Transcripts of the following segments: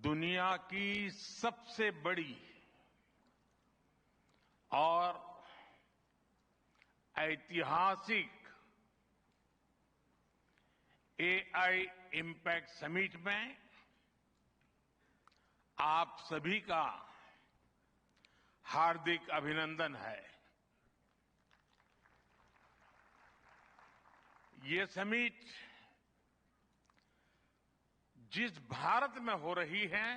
दुनिया की सबसे बड़ी और ऐतिहासिक एआई इम्पैक्ट समिट में आप सभी का हार्दिक अभिनंदन है। ये समिट जिस भारत में हो रही है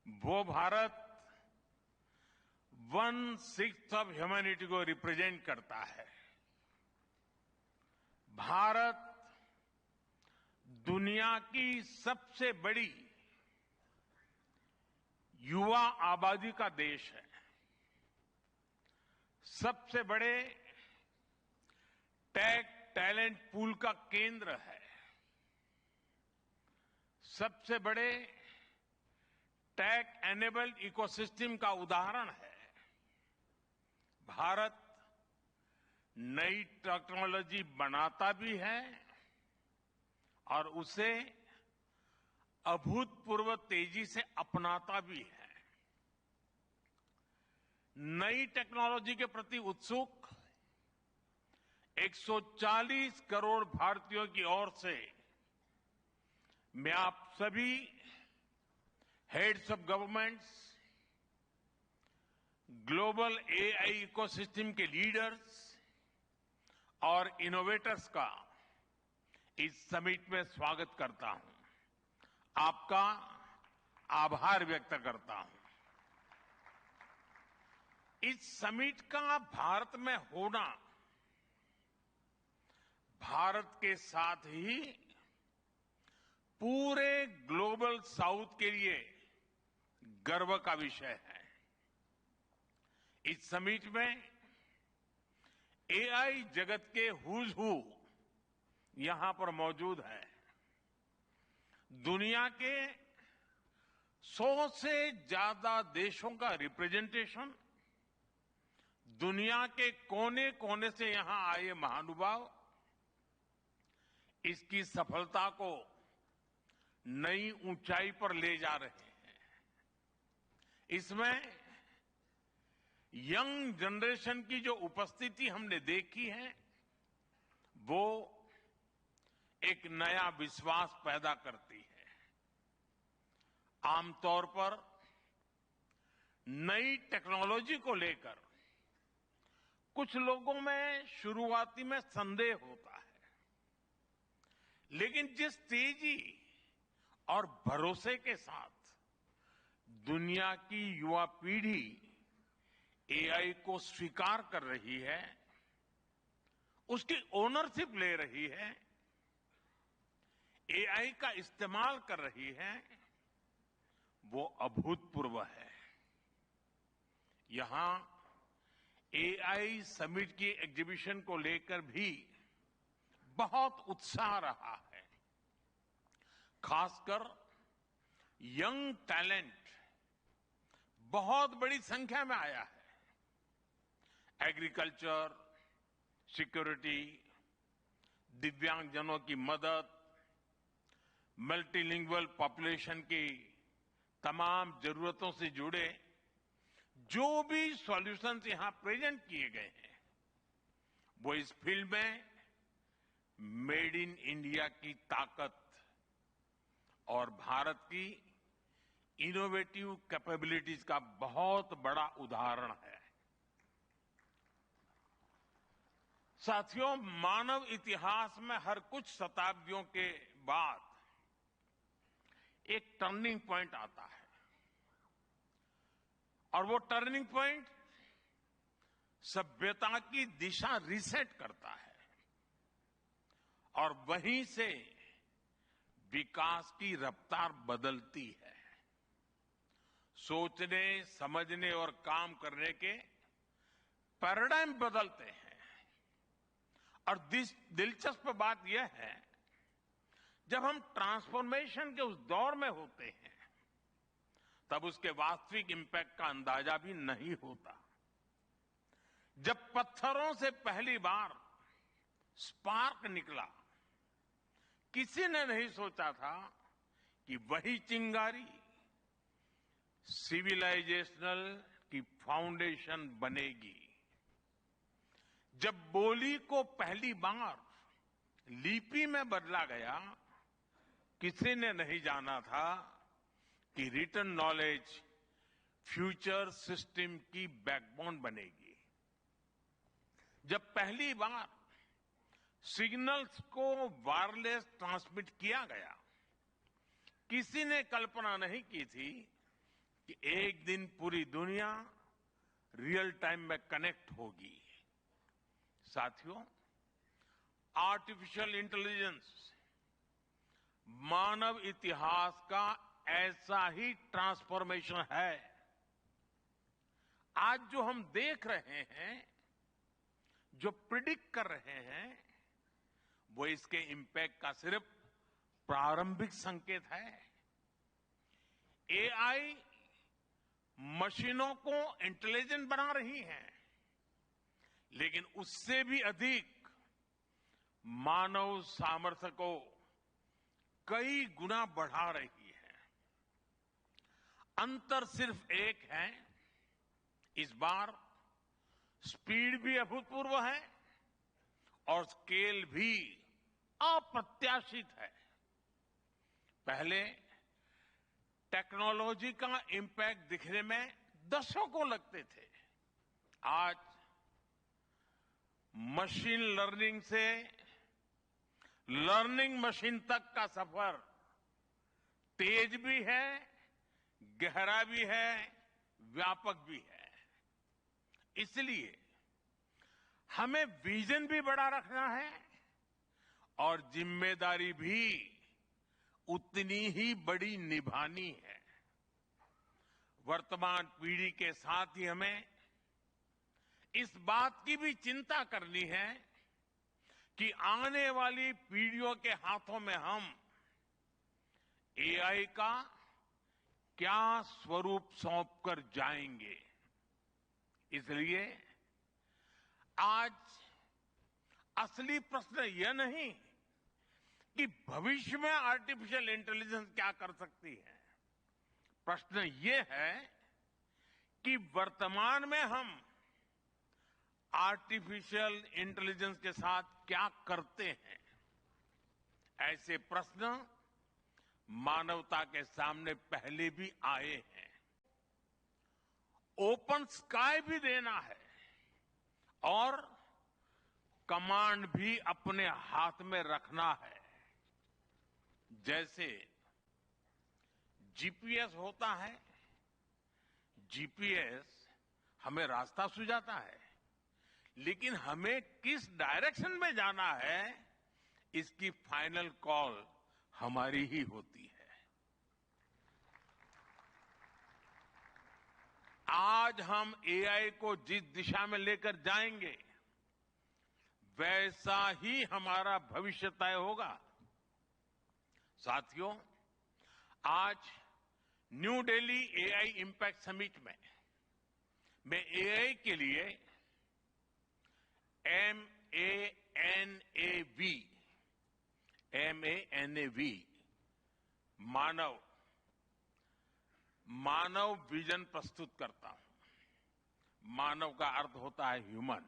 वो भारत 1/6 ऑफ ह्यूमैनिटी को रिप्रेजेंट करता है। भारत दुनिया की सबसे बड़ी युवा आबादी का देश है, सबसे बड़े टेक टैलेंट पूल का केंद्र है, सबसे बड़े टेक एनेबल्ड इकोसिस्टम का उदाहरण है। भारत नई टेक्नोलॉजी बनाता भी है और उसे अभूतपूर्व तेजी से अपनाता भी है। नई टेक्नोलॉजी के प्रति उत्सुक 140 करोड़ भारतीयों की ओर से मैं आप सभी heads of governments, global AI ecosystem के लीडर्स और इनोवेटर्स का इस समिट में स्वागत करता हूं, आपका आभार व्यक्त करता हूं। इस समिट का भारत में होना भारत के साथ ही पूरे ग्लोबल साउथ के लिए गर्व का विषय है। इस समिट में एआई जगत के हुज हू यहां पर मौजूद है। दुनिया के 100 से ज्यादा देशों का रिप्रेजेंटेशन, दुनिया के कोने कोने से यहां आए महानुभाव इसकी सफलता को नई ऊंचाई पर ले जा रहे हैं। इसमें यंग जनरेशन की जो उपस्थिति हमने देखी है वो एक नया विश्वास पैदा करती है। आमतौर पर नई टेक्नोलॉजी को लेकर कुछ लोगों में शुरुआती में संदेह होता है, लेकिन जिस तेजी और भरोसे के साथ दुनिया की युवा पीढ़ी एआई को स्वीकार कर रही है, उसकी ओनरशिप ले रही है, एआई का इस्तेमाल कर रही है, वो अभूतपूर्व है। यहां एआई समिट की एग्जीबिशन को लेकर भी बहुत उत्साह रहा है। खासकर यंग टैलेंट बहुत बड़ी संख्या में आया है। एग्रीकल्चर, सिक्योरिटी, दिव्यांगजनों की मदद, मल्टीलिंगुअल पॉपुलेशन की तमाम जरूरतों से जुड़े जो भी सॉल्यूशंस यहां प्रेजेंट किए गए हैं वो इस फील्ड में मेड इन इंडिया की ताकत और भारत की इनोवेटिव कैपेबिलिटीज का बहुत बड़ा उदाहरण है। साथियों, मानव इतिहास में हर कुछ शताब्दियों के बाद एक टर्निंग पॉइंट आता है और वो टर्निंग पॉइंट सभ्यता की दिशा रीसेट करता है और वहीं से विकास की रफ्तार बदलती है। सोचने, समझने और काम करने के पैराडाइम बदलते हैं और दिलचस्प बात यह है, जब हम ट्रांसफॉर्मेशन के उस दौर में होते हैं तब उसके वास्तविक इंपैक्ट का अंदाजा भी नहीं होता। जब पत्थरों से पहली बार स्पार्क निकला, किसी ने नहीं सोचा था कि वही चिंगारी सिविलाइजेशनल की फाउंडेशन बनेगी। जब बोली को पहली बार लिपि में बदला गया, किसी ने नहीं जाना था कि रिटन नॉलेज फ्यूचर सिस्टम की बैकबोन बनेगी। जब पहली बार सिग्नल्स को वायरलेस ट्रांसमिट किया गया, किसी ने कल्पना नहीं की थी कि एक दिन पूरी दुनिया रियल टाइम में कनेक्ट होगी। साथियों, आर्टिफिशियल इंटेलिजेंस मानव इतिहास का ऐसा ही ट्रांसफॉर्मेशन है। आज जो हम देख रहे हैं, जो प्रिडिक्ट कर रहे हैं, वो इसके इंपैक्ट का सिर्फ प्रारंभिक संकेत है। एआई मशीनों को इंटेलिजेंट बना रही है, लेकिन उससे भी अधिक मानव सामर्थ्य को कई गुना बढ़ा रही है। अंतर सिर्फ एक है, इस बार स्पीड भी अभूतपूर्व है और स्केल भी अप्रत्याशित है। पहले टेक्नोलॉजी का इंपैक्ट दिखने में दशकों लगते थे। आज मशीन लर्निंग से लर्निंग मशीन तक का सफर तेज भी है, गहरा भी है, व्यापक भी है। इसलिए हमें विजन भी बड़ा रखना है और जिम्मेदारी भी उतनी ही बड़ी निभानी है। वर्तमान पीढ़ी के साथ ही हमें इस बात की भी चिंता करनी है कि आने वाली पीढ़ियों के हाथों में हम एआई का क्या स्वरूप सौंपकर जाएंगे। इसलिए आज असली प्रश्न यह नहीं कि भविष्य में आर्टिफिशियल इंटेलिजेंस क्या कर सकती है। प्रश्न यह है कि वर्तमान में हम आर्टिफिशियल इंटेलिजेंस के साथ क्या करते हैं। ऐसे प्रश्न मानवता के सामने पहले भी आए हैं। ओपन स्काई भी देना है और कमांड भी अपने हाथ में रखना है। जैसे जीपीएस होता है, जीपीएस हमें रास्ता सुझाता है, लेकिन हमें किस डायरेक्शन में जाना है, इसकी फाइनल कॉल हमारी ही होती है। आज हम एआई को जिस दिशा में लेकर जाएंगे, वैसा ही हमारा भविष्य तय होगा। साथियों, आज new Delhi AI impact summit में मैं एआई के लिए MANAV मानव विजन प्रस्तुत करता हूं। मानव का अर्थ होता है ह्यूमन,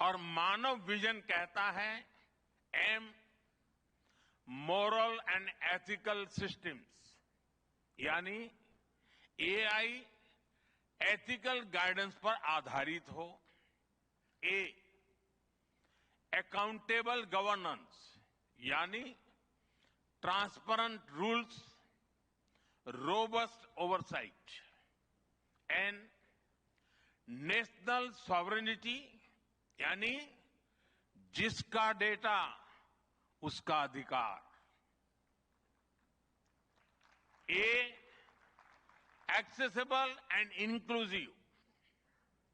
और मानव विजन कहता है M moral and ethical systems, यानी एआई एथिकल गाइडेंस पर आधारित हो। A अकाउंटेबल गवर्नेंस, यानी transparent rules, robust oversight. N national sovereignty, यानी जिसका डेटा उसका अधिकार। A एक्सेसिबल एंड इंक्लूसिव,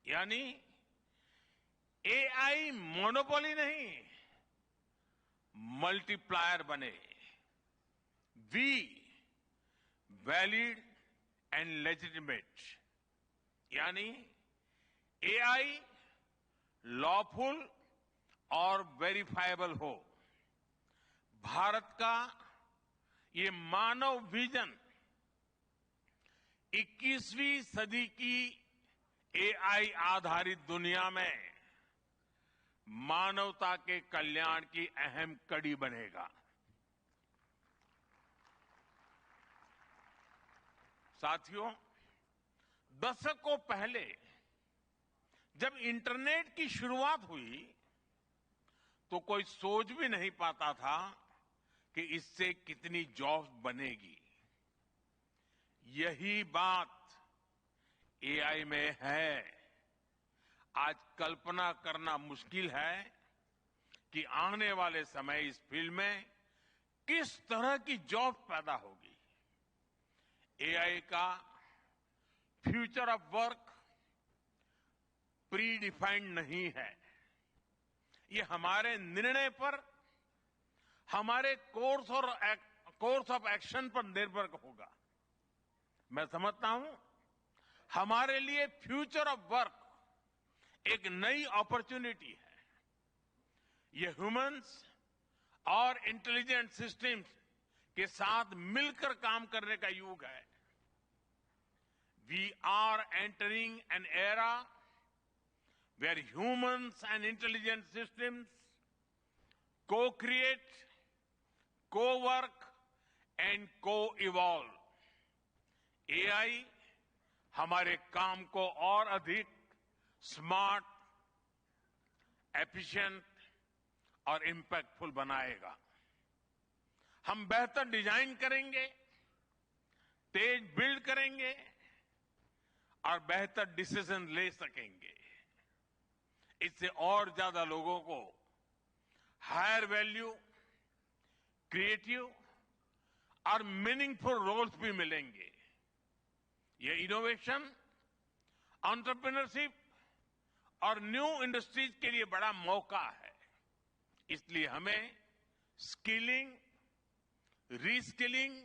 यानी एआई मोनोपोली नहीं, मल्टीप्लायर बने। V वैलिड एंड लेजिटिमेट, यानी एआई लॉफुल और वेरीफाइबल हो। भारत का ये मानव विजन 21वीं सदी की एआई आधारित दुनिया में मानवता के कल्याण की अहम कड़ी बनेगा। साथियों, दशकों पहले जब इंटरनेट की शुरुआत हुई तो कोई सोच भी नहीं पाता था कि इससे कितनी जॉब्स बनेगी। यही बात एआई में है। आज कल्पना करना मुश्किल है कि आने वाले समय इस फील्ड में किस तरह की जॉब पैदा होगी। एआई का future of work pre defined नहीं है। ये हमारे निर्णय पर, हमारे कोर्स ऑफ एक्शन पर निर्भर होगा। मैं समझता हूं हमारे लिए फ्यूचर ऑफ वर्क एक नई अपॉर्चुनिटी है। ये ह्यूमंस और इंटेलिजेंट सिस्टम्स के साथ मिलकर काम करने का युग है। We are entering an era where humans and intelligent systems co-create, co-work and co-evolve। AI हमारे काम को और अधिक स्मार्ट, एफिशिएंट और इंपैक्टफुल बनाएगा। हम बेहतर डिजाइन करेंगे, तेज बिल्ड करेंगे और बेहतर डिसीजन ले सकेंगे। इससे और ज्यादा लोगों को हायर वैल्यू, क्रिएटिव और मीनिंगफुल रोल्स भी मिलेंगे। ये इनोवेशन, एंटरप्रेन्योरशिप और न्यू इंडस्ट्रीज के लिए बड़ा मौका है। इसलिए हमें स्किलिंग, रीस्किलिंग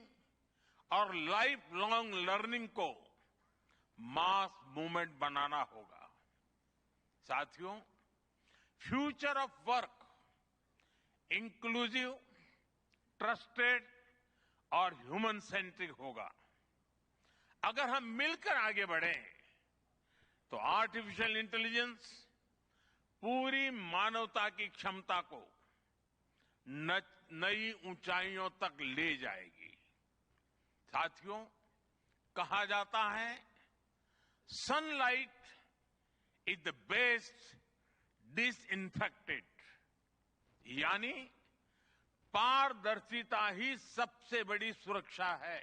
और लाइफ लॉन्ग लर्निंग को मास मूवमेंट बनाना होगा। साथियों, future of work inclusive, trusted और ह्यूमन सेंट्रिक होगा। अगर हम मिलकर आगे बढ़ें तो आर्टिफिशियल इंटेलिजेंस पूरी मानवता की क्षमता को नई ऊंचाइयों तक ले जाएगी। साथियों, कहा जाता है sunlight is the best disinfectant, यानी पारदर्शिता ही सबसे बड़ी सुरक्षा है।